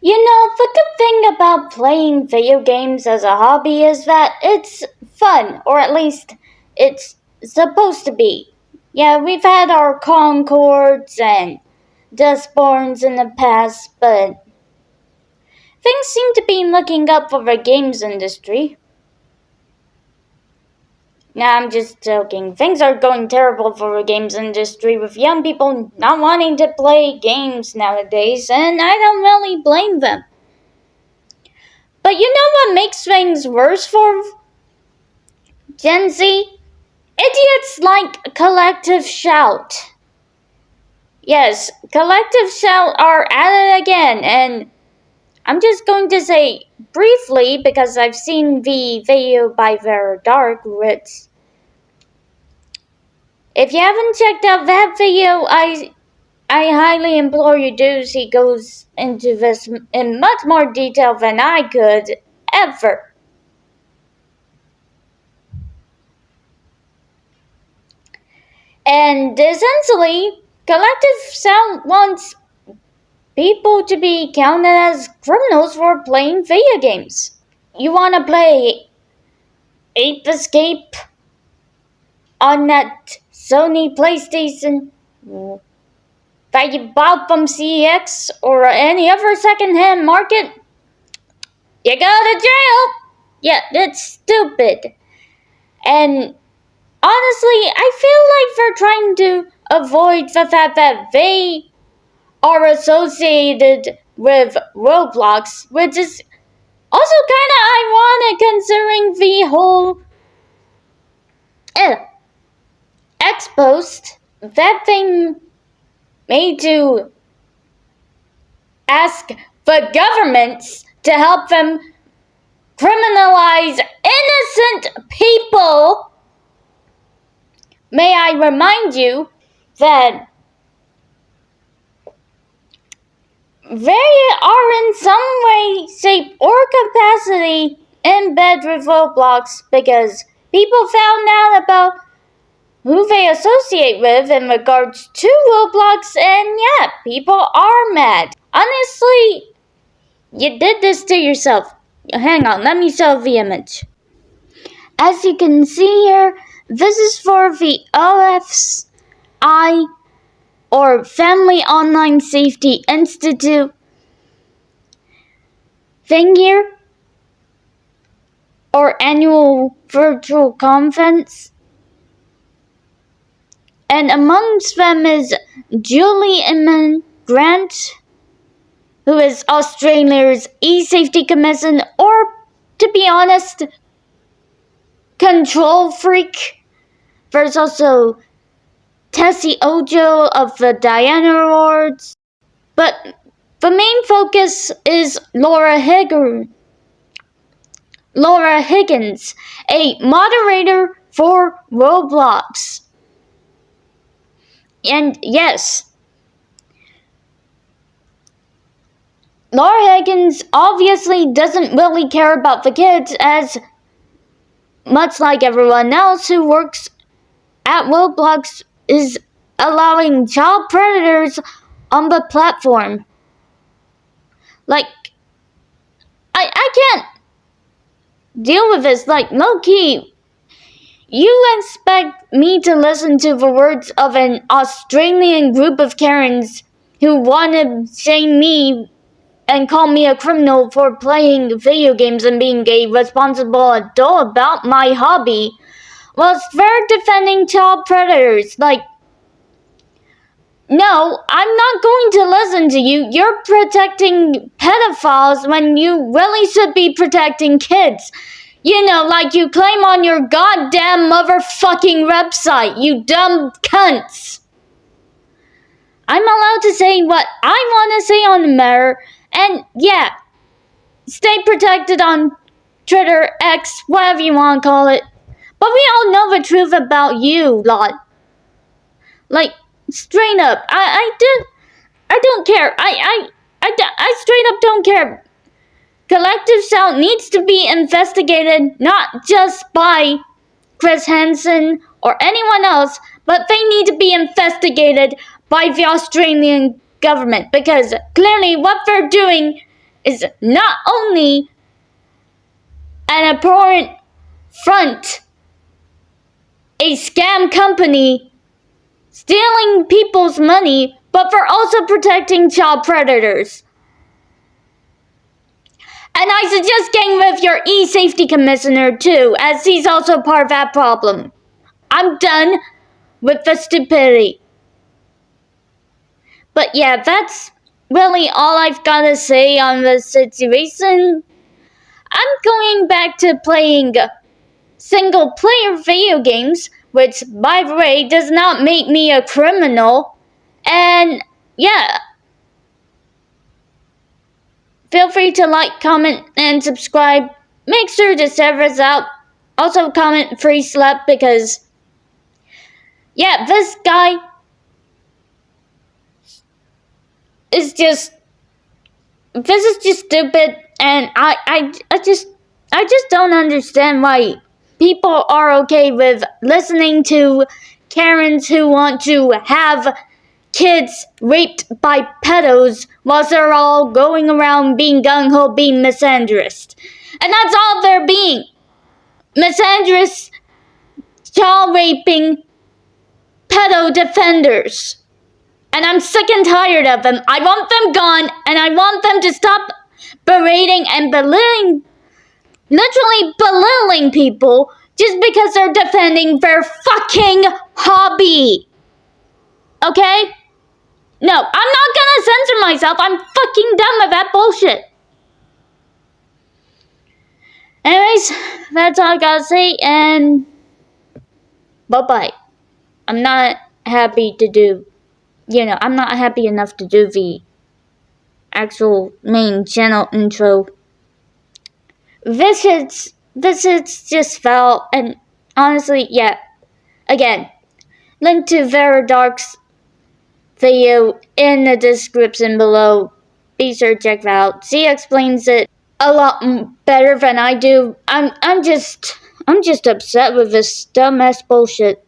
The good thing about playing video games as a hobby is that it's fun, or at least it's supposed to be. Yeah, we've had our Concords and Dustborns in the past, but things seem to be looking up for the games industry. Nah, I'm just joking. Things are going terrible for the games industry with young people not wanting to play games nowadays, and I don't really blame them. But you know what makes things worse for Gen Z? Idiots like Collective Shout. Yes, Collective Shout are at it again, and I'm just going to say briefly because I've seen the video by Vara Dark, which if you haven't checked out that video, I highly implore you do. He goes into this in much more detail than I could ever. And essentially, Collective Sound wants people to be counted as criminals for playing video games. You want to play Ape Escape on that Sony PlayStation that you bought from CEX or any other secondhand market? You go to jail! Yeah, that's stupid. And honestly, I feel like they're trying to avoid the fact that they are associated with ROBLOX, which is also kind of ironic considering the whole X post that they made to ask the governments to help them criminalize innocent people. May I remind you that they are in some way, shape, or capacity in bed with ROBLOX because people found out about who they associate with in regards to ROBLOX, and yeah, people are mad. Honestly, you did this to yourself. Hang on, let me show the image. As you can see here, this is for the OFSI, or Family Online Safety Institute thing here, or annual virtual conference. And amongst them is Julie Inman Grant, who is Australia's e-safety commission, or to be honest, control freak. There's also Tessie Ojo of the Diana Awards. But the main focus is Laura Higgins, a moderator for ROBLOX. And yes, Laura Higgins obviously doesn't really care about the kids, as much like everyone else who works at ROBLOX is allowing child predators on the platform. Like, I can't deal with this. Like, low-key, you expect me to listen to the words of an Australian group of Karens who want to shame me and call me a criminal for playing video games and being a responsible adult about my hobby, whilst they're defending child predators. Like, no, I'm not going to listen to you. You're protecting pedophiles when you really should be protecting kids. Like you claim on your goddamn motherfucking website, you dumb cunts. I'm allowed to say what I want to say on the matter, and yeah, stay protected on Twitter, X, whatever you want to call it. But we all know the truth about you, lot. Like, straight up, I don't care. I straight up don't care. Collective Shout needs to be investigated, not just by Chris Hansen or anyone else, but they need to be investigated by the Australian government, because clearly what they're doing is not only an abhorrent front, a scam company stealing people's money, but for also protecting child predators. And I suggest getting with your e-safety commissioner too, as he's also part of that problem. I'm done with the stupidity. But yeah, that's really all I've got to say on the situation. I'm going back to playing single-player video games, which, by the way, does not make me a criminal. And yeah, feel free to like, comment, and subscribe. Make sure to share us out. Also comment free slap because, yeah, this guy is just stupid, and I just don't understand why people are okay with listening to Karens who want to have kids raped by pedos whilst they're all going around being gung-ho, being misandrist. And that's all they're being. Misandrist, child-raping, pedo defenders. And I'm sick and tired of them. I want them gone, and I want them to stop berating and literally belittling people just because they're defending their fucking hobby. Okay? No, I'm not gonna censor myself. I'm fucking done with that bullshit. Anyways, that's all I gotta say, and bye-bye. I'm not happy enough to do the actual main channel intro. This is just fell, and honestly, yeah. Again, link to Vara Dark's video in the description below. Be sure to check it out. She explains it a lot better than I do. I'm just upset with this dumbass bullshit.